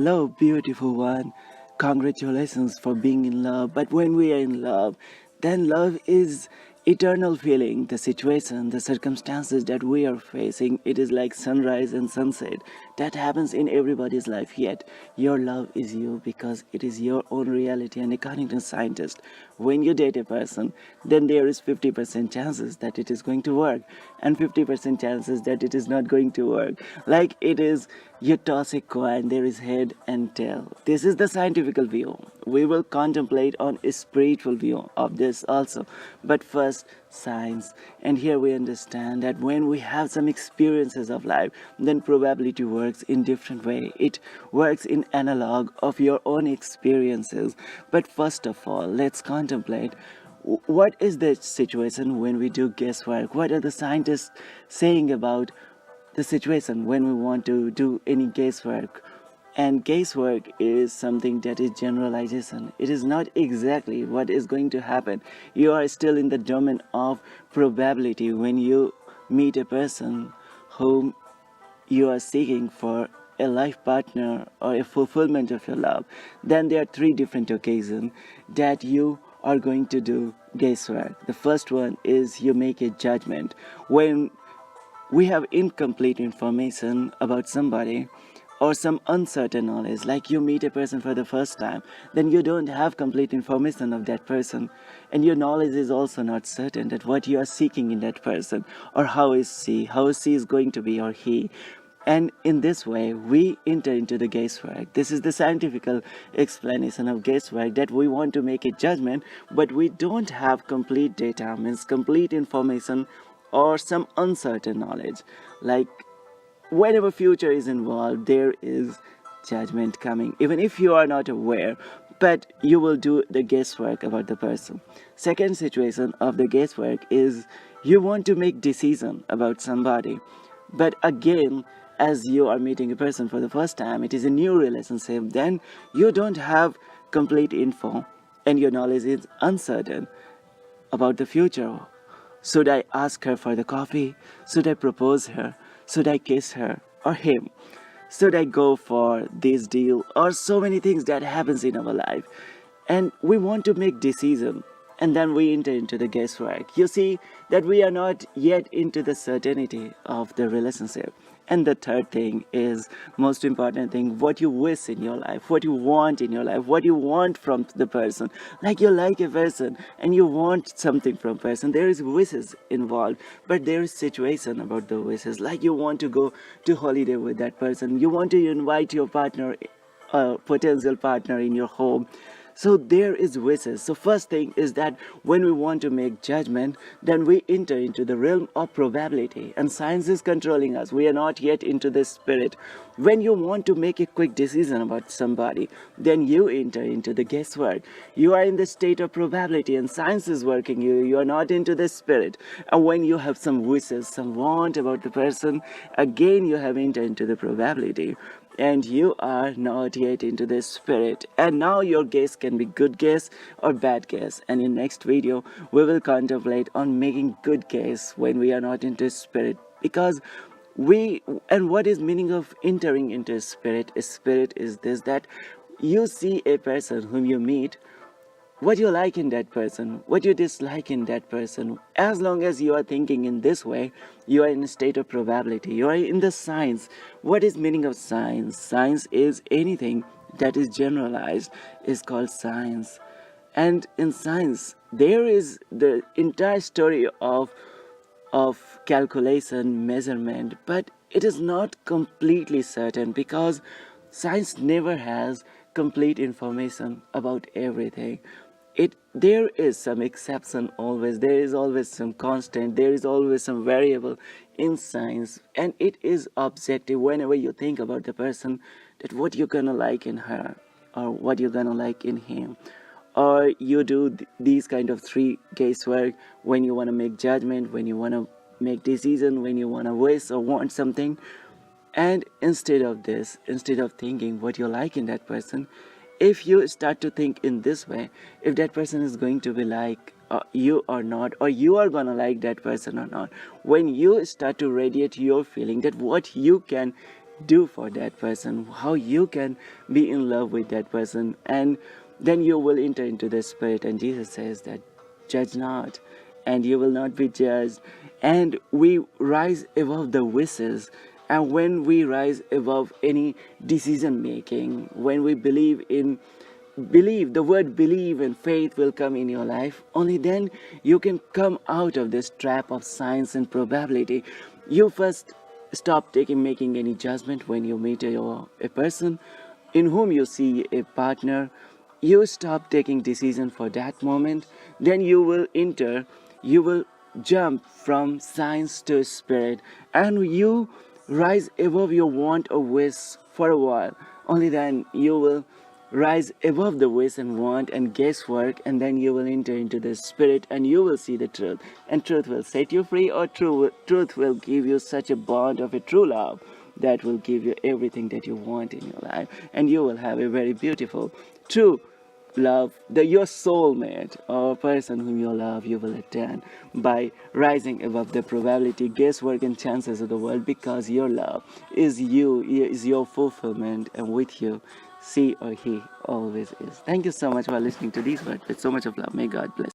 Hello, beautiful one. Congratulations for being in love. But when we are in love, then love is eternal feeling. The situation, the circumstances that we are facing, it is like sunrise and sunset. That happens in everybody's life. Yet, your love is you because it is your own reality. And according to scientists, when you date a person, then there is 50% chances that it is going to work and 50% chances that it is not going to work. Like it is, you toss a coin, there is head and tail. This is the scientific view. We will contemplate on a spiritual view of this also. But first, science. And here we understand that when we have some experiences of life, then probability works in different way. It works in analog of your own experiences. But first of all, let's contemplate what is the situation when we do guesswork. What are the scientists saying about the situation when we want to do any guesswork? And guesswork is something that is generalization. It is not exactly what is going to happen. You are still in the domain of probability when you meet a person whom you are seeking for a life partner or a fulfillment of your love. Then there are three different occasions that you are going to do guesswork. The first one is you make a judgment. When we have incomplete information about somebody or some uncertain knowledge, like you meet a person for the first time, then you don't have complete information of that person, and your knowledge is also not certain that what you are seeking in that person, or how is she is going to be, or he. And in this way, we enter into the guesswork. This is the scientific explanation of guesswork, that we want to make a judgment, but we don't have complete data, means complete information, or some uncertain knowledge. Like whenever future is involved, there is judgment coming, even if you are not aware, but you will do the guesswork about the person. Second situation of the guesswork is you want to make decision about somebody, but again, as you are meeting a person for the first time, it is a new relationship, then you don't have complete info and your knowledge is uncertain about the future. Should I ask her for the coffee? Should I propose her? Should I kiss her or him? Should I go for this deal? Or so many things that happens in our life. And we want to make decision. And then we enter into the guesswork. You see that we are not yet into the certainty of the relationship. And the third thing is most important thing, what you wish in your life, what you want in your life, what you want from the person. Like you like a person and you want something from person. There is wishes involved, but there is situation about the wishes. Like you want to go to holiday with that person. You want to invite your partner, potential partner in your home. So there is wishes. So first thing is that when we want to make judgment, then we enter into the realm of probability, and science is controlling us. We are not yet into the spirit. When you want to make a quick decision about somebody, then you enter into the guesswork. You are in the state of probability and science is working you. You are not into the spirit. And when you have some wishes, some want about the person, again you have entered into the probability. And you are not yet into the spirit. And now your guess can be good guess or bad guess. And in next video, we will contemplate on making good guess when we are not into spirit. Because what is meaning of entering into spirit? Spirit is this, that you see a person whom you meet, what you like in that person, what you dislike in that person. As long as you are thinking in this way, you are in a state of probability. You are in the science. What is meaning of science? Science is anything that is generalized is called science. And in science, there is the entire story of calculation, measurement, but it is not completely certain because science never has complete information about everything. There is some exception always, there is always some constant, there is always some variable in science, and it is objective whenever you think about the person, that what you're gonna like in her or what you're gonna like in him. Or you do these kind of three guesswork when you want to make judgment, when you want to make decision, when you want to wish or want something. And instead of this, instead of thinking what you like in that person, if you start to think in this way, if that person is going to be like you or not, or you are gonna like that person or not, when you start to radiate your feeling that what you can do for that person, how you can be in love with that person, and then you will enter into the spirit. And Jesus says that judge not, and you will not be judged. And we rise above the wishes. And when we rise above any decision making, when we believe, the word believe and faith will come in your life, only then you can come out of this trap of science and probability. You first stop making any judgment when you meet a person in whom you see a partner. You stop taking decision for that moment. Then you will jump from science to spirit, and you rise above your want or wish for a while. Only then you will rise above the wish and want and guesswork, and then you will enter into the spirit, and you will see the truth. And truth will set you free, or truth will give you such a bond of a true love that will give you everything that you want in your life. And you will have a very beautiful, true love, your soulmate or person whom you love, you will attain by rising above the probability, guesswork, and chances of the world, because your love is your fulfillment, and with you, she or he always is. Thank you so much for listening to these words with so much of love. May God bless.